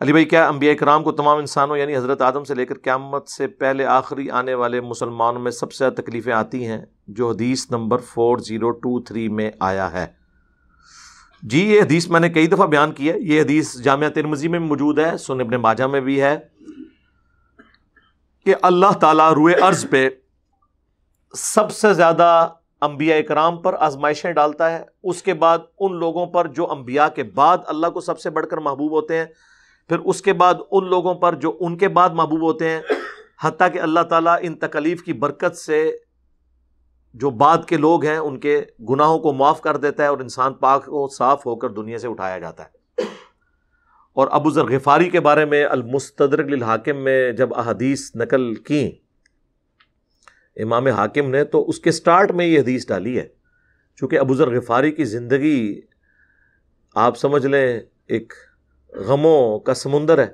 علی بھائی، کیا انبیاء کرام کو تمام انسانوں یعنی حضرت آدم سے لے کر قیامت سے پہلے آخری آنے والے مسلمانوں میں سب سے زیادہ تکلیفیں آتی ہیں جو حدیث نمبر 4023 میں آیا ہے؟ جی، یہ حدیث میں نے کئی دفعہ بیان کی ہے. یہ حدیث جامعہ ترمذی میں موجود ہے، سنن ابن ماجہ میں بھی ہے کہ اللہ تعالیٰ روئے ارض پہ سب سے زیادہ انبیاء کرام پر آزمائشیں ڈالتا ہے، اس کے بعد ان لوگوں پر جو انبیاء کے بعد اللہ کو سب سے بڑھ کر محبوب ہوتے ہیں، پھر اس کے بعد ان لوگوں پر جو ان کے بعد محبوب ہوتے ہیں، حتیٰ کہ اللہ تعالیٰ ان تکالیف کی برکت سے جو بعد کے لوگ ہیں ان کے گناہوں کو معاف کر دیتا ہے اور انسان پاک و صاف ہو کر دنیا سے اٹھایا جاتا ہے. اور ابو ذر غفاری کے بارے میں المستدرک للحاکم میں جب احادیث نقل کی امام حاکم نے، تو اس کے سٹارٹ میں یہ حدیث ڈالی ہے. چونکہ ابو ذر غفاری کی زندگی آپ سمجھ لیں ایک غموں کا سمندر ہے،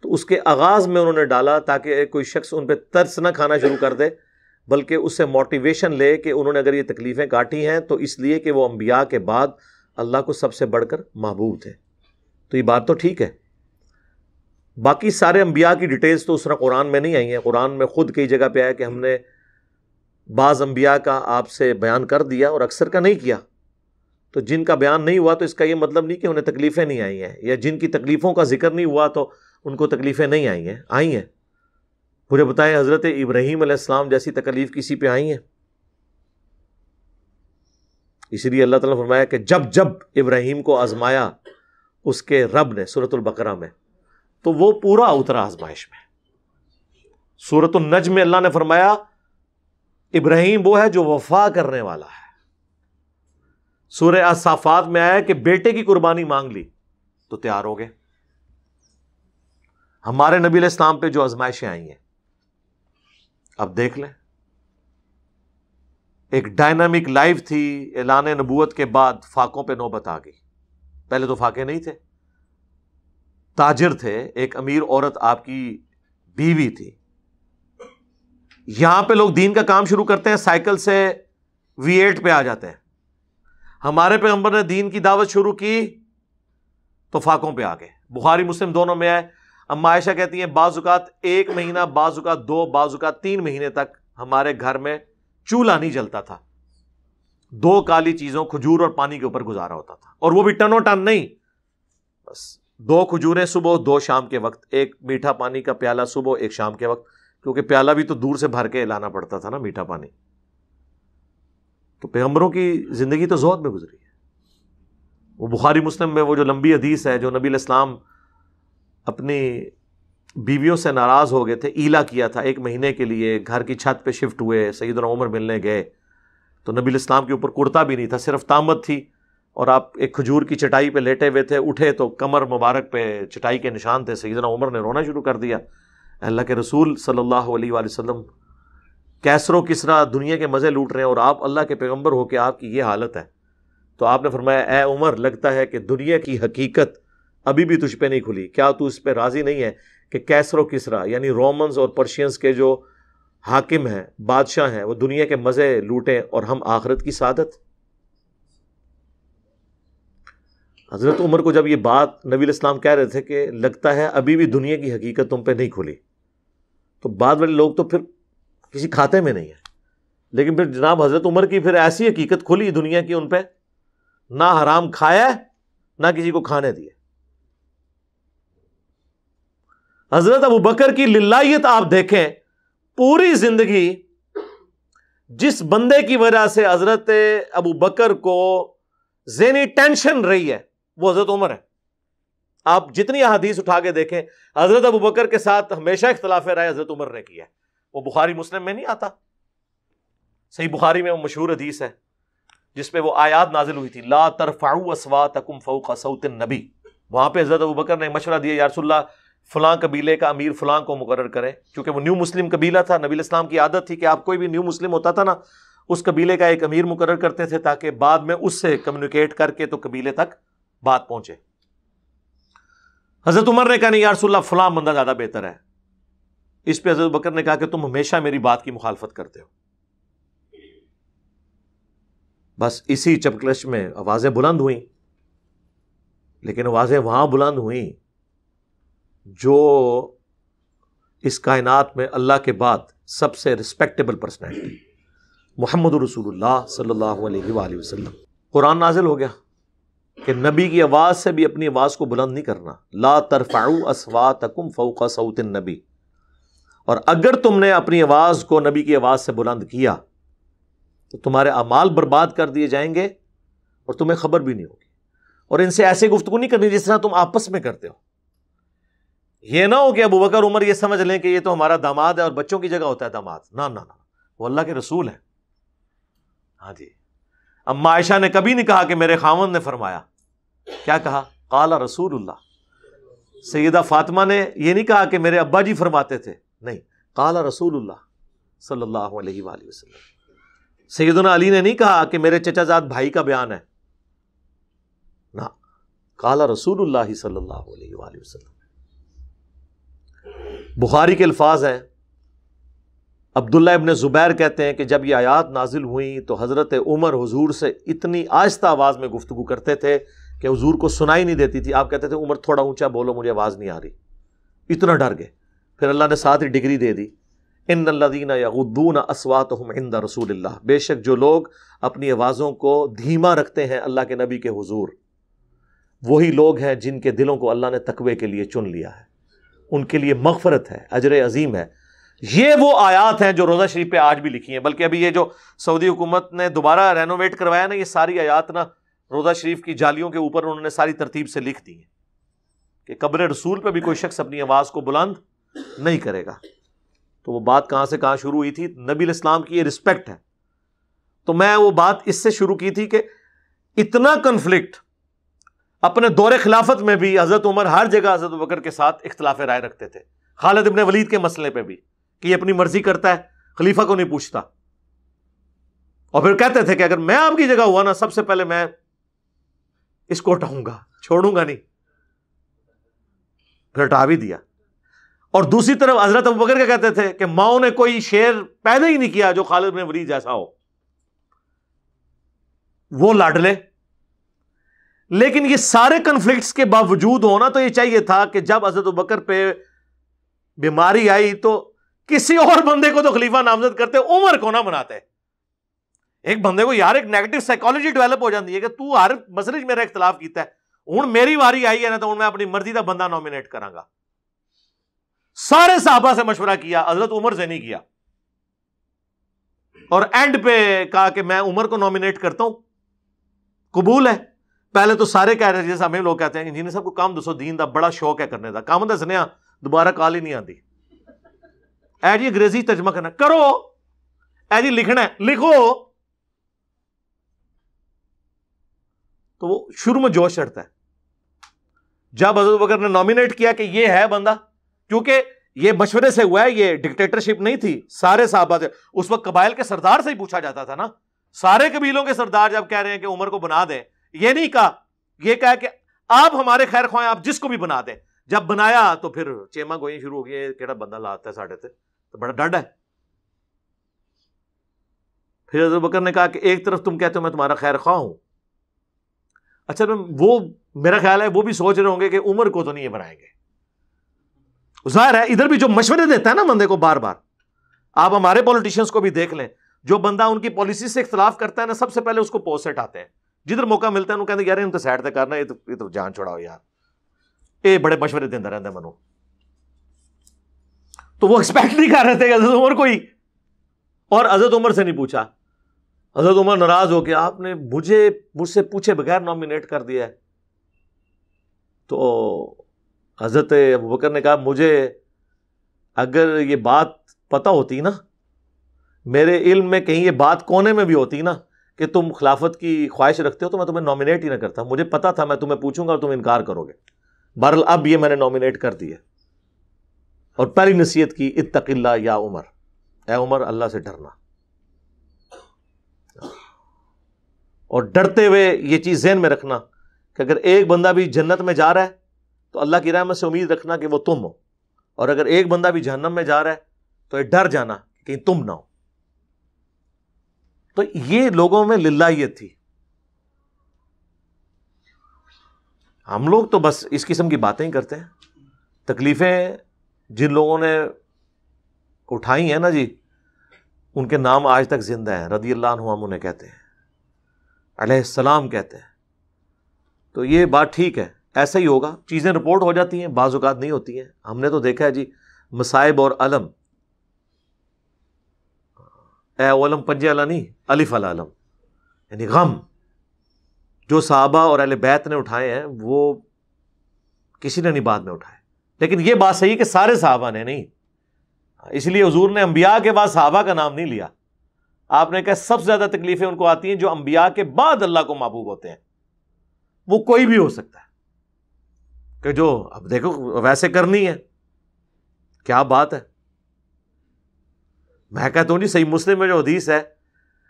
تو اس کے آغاز میں انہوں نے ڈالا تاکہ کوئی شخص ان پہ ترس نہ کھانا شروع کر دے، بلکہ اس سے موٹیویشن لے کہ انہوں نے اگر یہ تکلیفیں کاٹی ہیں تو اس لیے کہ وہ انبیاء کے بعد اللہ کو سب سے بڑھ کر محبوب تھے. تو یہ بات تو ٹھیک ہے. باقی سارے انبیاء کی ڈیٹیلز تو اس طرح قرآن میں نہیں آئی ہیں. قرآن میں خود کئی جگہ پہ آیا کہ ہم نے بعض انبیاء کا آپ سے بیان کر دیا اور اکثر کا نہیں کیا. تو جن کا بیان نہیں ہوا تو اس کا یہ مطلب نہیں کہ انہیں تکلیفیں نہیں آئی ہیں، یا جن کی تکلیفوں کا ذکر نہیں ہوا تو ان کو تکلیفیں نہیں آئی ہیں. آئی ہیں. مجھے بتائیں، حضرت ابراہیم علیہ السلام جیسی تکلیف کسی پہ آئی ہیں؟ اس لیے اللہ تعالیٰ نے فرمایا کہ جب جب ابراہیم کو آزمایا اس کے رب نے سورۃ البقرہ میں، تو وہ پورا اترا آزمائش میں. سورۃ النجم میں اللہ نے فرمایا ابراہیم وہ ہے جو وفا کرنے والا ہے. سورہ الصافات میں آیا کہ بیٹے کی قربانی مانگ لی تو تیار ہو گئے. ہمارے نبی علیہ السلام پہ جو آزمائشیں آئی ہیں اب دیکھ لیں. ایک ڈائنامک لائف تھی، اعلان نبوت کے بعد فاقوں پہ نوبت آ گئی. پہلے تو فاقے نہیں تھے، تاجر تھے، ایک امیر عورت آپ کی بیوی تھی. یہاں پہ لوگ دین کا کام شروع کرتے ہیں، سائیکل سے V8 پہ آ جاتے ہیں. ہمارے پیغمبر نے دین کی دعوت شروع کی تو فاقوں پہ آ گئے. بخاری مسلم دونوں میں ہے. اما عائشہ کہتی ہیں بعض اوقات 1 مہینہ، بعض اوقات 2، بعض اوقات 3 مہینے تک ہمارے گھر میں چولہا نہیں جلتا تھا. 2 کالی چیزوں کھجور اور پانی کے اوپر گزارا ہوتا تھا، اور وہ بھی ٹنو ٹن نہیں، بس 2 کھجوریں صبح، 2 شام کے وقت، 1 میٹھا پانی کا پیالہ صبح، 1 شام کے وقت، کیونکہ پیالہ بھی تو دور سے بھر کے لانا پڑتا تھا نا میٹھا پانی. تو پیغمبروں کی زندگی تو زہد میں گزری ہے. وہ بخاری مسلم میں وہ جو لمبی حدیث ہے جو نبی علیہ السلام اپنی بیویوں سے ناراض ہو گئے تھے، ایلا کیا تھا 1 مہینے کے لیے، گھر کی چھت پہ شفٹ ہوئے، سیدنا عمر ملنے گئے تو نبی علیہ السلام کے اوپر کرتا بھی نہیں تھا، صرف تامت تھی، اور آپ ایک کھجور کی چٹائی پہ لیٹے ہوئے تھے. اٹھے تو کمر مبارک پہ چٹائی کے نشان تھے. سیدنا عمر نے رونا شروع کر دیا. اللہ کے رسول صلی اللہ علیہ وآلہ وسلم کیسر و کسرا دنیا کے مزے لوٹ رہے ہیں اور آپ اللہ کے پیغمبر ہو کے آپ کی یہ حالت ہے. تو آپ نے فرمایا اے عمر، لگتا ہے کہ دنیا کی حقیقت ابھی بھی تجھ پہ نہیں کھلی. کیا تو اس پہ راضی نہیں ہے کہ کیسر و کسرا یعنی رومنز اور پرشینز کے جو حاکم ہیں، بادشاہ ہیں، وہ دنیا کے مزے لوٹیں اور ہم آخرت کی سعادت؟ حضرت عمر کو جب یہ بات نبی علیہ السلام کہہ رہے تھے کہ لگتا ہے ابھی بھی دنیا کی حقیقت تم پہ نہیں کھلی، تو بعد والے لوگ تو پھر کسی کھاتے میں نہیں ہے. لیکن پھر جناب حضرت عمر کی پھر ایسی حقیقت کھلی دنیا کی ان پہ، نہ حرام کھایا نہ کسی کو کھانے دیے. حضرت ابو بکر کی للہیت آپ دیکھیں، پوری زندگی جس بندے کی وجہ سے حضرت ابو بکر کو ذہنی ٹینشن رہی ہے وہ حضرت عمر ہے. آپ جتنی احادیث اٹھا کے دیکھیں، حضرت ابو بکر کے ساتھ ہمیشہ اختلاف رائے حضرت عمر نے کیا ہے. وہ بخاری مسلم میں نہیں آتا؟ صحیح بخاری میں وہ مشہور حدیث ہے جس پہ وہ آیات نازل ہوئی تھی، لا ترفعوا اصواتکم فوق صوت النبی. وہاں پہ حضرت ابو بکر نے مشورہ دیا یا رسول اللہ فلاں قبیلے کا امیر فلاں کو مقرر کریں، کیونکہ وہ نیو مسلم قبیلہ تھا. نبی علیہ السلام کی عادت تھی کہ آپ کوئی بھی نیو مسلم ہوتا تھا نا، اس قبیلے کا ایک امیر مقرر کرتے تھے تاکہ بعد میں اس سے کمیونیکیٹ کر کے تو قبیلے تک بات پہنچے. حضرت عمر نے کہا نہیں یا رسول اللہ فلاں بندہ زیادہ بہتر ہے. اس پہ حضرت بکر نے کہا کہ تم ہمیشہ میری بات کی مخالفت کرتے ہو. بس اسی چپکلش میں آوازیں بلند ہوئیں، لیکن آوازیں وہاں بلند ہوئیں جو اس کائنات میں اللہ کے بعد سب سے رسپیکٹیبل پرسنالٹی، محمد رسول اللہ صلی اللہ علیہ وآلہ وسلم. قرآن نازل ہو گیا کہ نبی کی آواز سے بھی اپنی آواز کو بلند نہیں کرنا. لا ترفعوا اصواتکم فوق صوت النبی. اور اگر تم نے اپنی آواز کو نبی کی آواز سے بلند کیا تو تمہارے اعمال برباد کر دیے جائیں گے اور تمہیں خبر بھی نہیں ہوگی. اور ان سے ایسے گفتگو نہیں کرنی جس طرح تم آپس میں کرتے ہو. یہ نہ ہو کہ ابو بکر عمر یہ سمجھ لیں کہ یہ تو ہمارا داماد ہے اور بچوں کی جگہ ہوتا ہے داماد. نہ وہ اللہ کے رسول ہیں. ہاں جی. اما عائشہ نے کبھی نہیں کہا کہ میرے خاوند نے فرمایا. کیا کہا؟ قال رسول اللہ. سیدہ فاطمہ نے یہ نہیں کہا کہ میرے ابا جی فرماتے تھے، نہیں، قال رسول اللہ صلی اللہ علیہ وآلہ وسلم. سیدنا علی نے نہیں کہا کہ میرے چچا زاد بھائی کا بیان ہے، نہ، قال رسول اللہ صلی اللہ علیہ وآلہ وسلم. بخاری کے الفاظ ہیں، عبداللہ ابن زبیر کہتے ہیں کہ جب یہ آیات نازل ہوئیں تو حضرت عمر حضور سے اتنی آہستہ آواز میں گفتگو کرتے تھے کہ حضور کو سنائی نہیں دیتی تھی. آپ کہتے تھے عمر تھوڑا اونچا بولو، مجھے آواز نہیں آ رہی. اتنا ڈر گئے. پھر اللہ نے ساتھ ہی ڈگری دے دی، ان الذین یغضون اصواتهم عند رسول اللہ. بے شک جو لوگ اپنی آوازوں کو دھیما رکھتے ہیں اللہ کے نبی کے حضور، وہی لوگ ہیں جن کے دلوں کو اللہ نے تقوی کے لیے چن لیا ہے. ان کے لیے مغفرت ہے، اجر عظیم ہے. یہ وہ آیات ہیں جو روزہ شریف پہ آج بھی لکھی ہیں. بلکہ ابھی یہ جو سعودی حکومت نے دوبارہ رینوویٹ کروایا نا، یہ ساری آیات نا روزہ شریف کی جالیوں کے اوپر انہوں نے ساری ترتیب سے لکھ دی ہیں کہ قبر رسول پہ بھی کوئی شخص اپنی آواز کو بلند نہیں کرے گا. تو وہ بات کہاں سے کہاں شروع ہوئی تھی؟ نبی الاسلام کی یہ رسپیکٹ ہے. تو میں وہ بات اس سے شروع کی تھی کہ اتنا کنفلکٹ اپنے دور خلافت میں بھی حضرت عمر ہر جگہ حضرت ابوبکر کے ساتھ اختلاف رائے رکھتے تھے. خالد ابن ولید کے مسئلے پہ بھی کہ یہ اپنی مرضی کرتا ہے، خلیفہ کو نہیں پوچھتا. اور پھر کہتے تھے کہ اگر میں آپ کی جگہ ہوا نا، سب سے پہلے میں اس کو ہٹاؤں گا، چھوڑوں گا نہیں. پھر ہٹا بھی دیا. اور دوسری طرف حضرت ابوبکر کیا کہتے تھے کہ ماؤں نے کوئی شیر پیدا ہی نہیں کیا جو خالد بن ولید جیسا ہو، وہ لاڈلے. لیکن یہ سارے کنفلکٹس کے باوجود ہونا تو یہ چاہیے تھا کہ جب حضرت ابوبکر پہ بیماری آئی تو کسی اور بندے کو تو خلیفہ نامزد کرتے، عمر کو نہ بناتے. ایک بندے کو یار ایک نیگیٹو سائیکالوجی ڈیولپ ہو جاتی ہے کہ تو ہر مسئلے میرا اختلاف کیتا ہے، ہوں میری واری آئی ہے نا تو میں اپنی مرضی کا بندہ نامینیٹ کراں گا. سارے صحابہ سے مشورہ کیا، حضرت عمر سے نہیں کیا. اور اینڈ پہ کہا کہ میں عمر کو نامینیٹ کرتا ہوں. قبول ہے. پہلے تو سارے کہہ رہے تھے، جیسے ہمیں لوگ کہتے ہیں کہ جنہیں سب کو کام دسو دین دا بڑا شوق ہے کرنے دا، کام دسنے دوبارہ کال ہی نہیں آتی. اے جی انگریزی ترجمہ کرنا کرو، اے جی لکھنا ہے لکھو. تو وہ شروع میں جوش چڑھتا ہے. جب حضرت ابوبکر نے نامینیٹ کیا کہ یہ ہے بندہ، کیونکہ یہ مشورے سے ہوا ہے، یہ ڈکٹیٹرشپ نہیں تھی. سارے صحابہ سے، اس وقت قبائل کے سردار سے ہی پوچھا جاتا تھا نا. سارے قبیلوں کے سردار جب کہہ رہے ہیں کہ عمر کو بنا دیں، یہ نہیں کہا، یہ کہا کہ آپ ہمارے خیر خواہ ہیں، آپ جس کو بھی بنا دیں. جب بنایا تو پھر چیما گوئی شروع ہو گئی، کیڑا بندہ لاتا ہے ساڑھے تے، تو بڑا ڈڈ ہے. پھر حضرت بکر نے کہا کہ ایک طرف تم کہتے ہو میں تمہارا خیر خواہ ہوں، اچھا وہ میرا خیال ہے وہ بھی سوچ رہے ہوں گے کہ عمر کو تو نہیں یہ بنائیں گے. ظاہر ہے ادھر بھی جو مشورے دیتا ہے نا بندے کو بار بار، آپ ہمارے پولیٹیشینز کو بھی دیکھ لیں، جو بندہ ان کی پالیسی سے اختلاف کرتا ہے نا، سب سے پہلے اس کو پوسٹ سے ہٹاتے ہیں. جدھر موقع ملتا ہے انہوں کہتے ہیں یار ان تو سائڈ تے کرنا، یہ تو جان چھوڑاؤ یار، یہ بڑے مشورے دیندہ رہتا ہے منو. تو وہ ایکسپیکٹ نہیں کر رہے تھے کہ حضرت عمر کوئی، اور حضرت عمر سے نہیں پوچھا. حضرت عمر ناراض ہو کے آپ نے مجھ سے پوچھے بغیر نامینیٹ کر دیا ہے. تو حضرت ابوبکر نے کہا مجھے اگر یہ بات پتہ ہوتی نا، میرے علم میں کہیں یہ بات کونے میں بھی ہوتی نا کہ تم خلافت کی خواہش رکھتے ہو، تو میں تمہیں نامینیٹ ہی نہ کرتا. مجھے پتا تھا میں تمہیں پوچھوں گا اور تم انکار کرو گے. بہرحال اب یہ میں نے نامینیٹ کر دی ہے. اور پہلی نصیحت کی اتق اللہ یا عمر، اے عمر اللہ سے ڈرنا. اور ڈرتے ہوئے یہ چیز ذہن میں رکھنا کہ اگر ایک بندہ بھی جنت میں جا رہا ہے تو اللہ کی رحمت سے امید رکھنا کہ وہ تم ہو، اور اگر ایک بندہ بھی جہنم میں جا رہا ہے تو یہ ڈر جانا کہ کہیں تم نہ ہو. تو یہ لوگوں میں للہیت تھی. ہم لوگ تو بس اس قسم کی باتیں ہی کرتے ہیں. تکلیفیں جن لوگوں نے اٹھائی ہیں نا جی، ان کے نام آج تک زندہ ہیں، رضی اللہ عنہ ہم انہیں کہتے ہیں، علیہ السلام کہتے ہیں. تو یہ بات ٹھیک ہے، ایسا ہی ہوگا، چیزیں رپورٹ ہو جاتی ہیں، بعض اوقات نہیں ہوتی ہیں. ہم نے تو دیکھا ہے جی مصائب اور علم، اے علم پنجے والا نہیں، الف والا علم، یعنی غم جو صحابہ اور اہل بیت نے اٹھائے ہیں وہ کسی نے نہیں بعد میں اٹھائے. لیکن یہ بات صحیح ہے کہ سارے صحابہ نے نہیں، اس لیے حضور نے انبیاء کے بعد صحابہ کا نام نہیں لیا. آپ نے کہا سب سے زیادہ تکلیفیں ان کو آتی ہیں جو انبیاء کے بعد اللہ کو محبوب ہوتے ہیں. وہ کوئی بھی ہو سکتا ہے کہ جو اب دیکھو ویسے کرنی ہے، کیا بات ہے. میں کہتا ہوں جی صحیح مسلم میں جو حدیث ہے،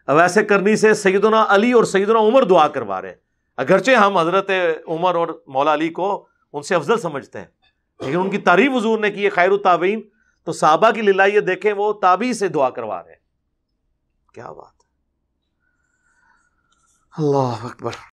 ویسے کرنی سے سیدنا علی اور سیدنا عمر دعا کروا رہے ہیں. اگرچہ ہم حضرت عمر اور مولا علی کو ان سے افضل سمجھتے ہیں، لیکن ان کی تعریف حضور نے کی ہے خیر التابعین، تو صحابہ کی للہ دیکھیں وہ تابعی سے دعا کروا رہے ہیں. کیا بات ہے، اللہ اکبر.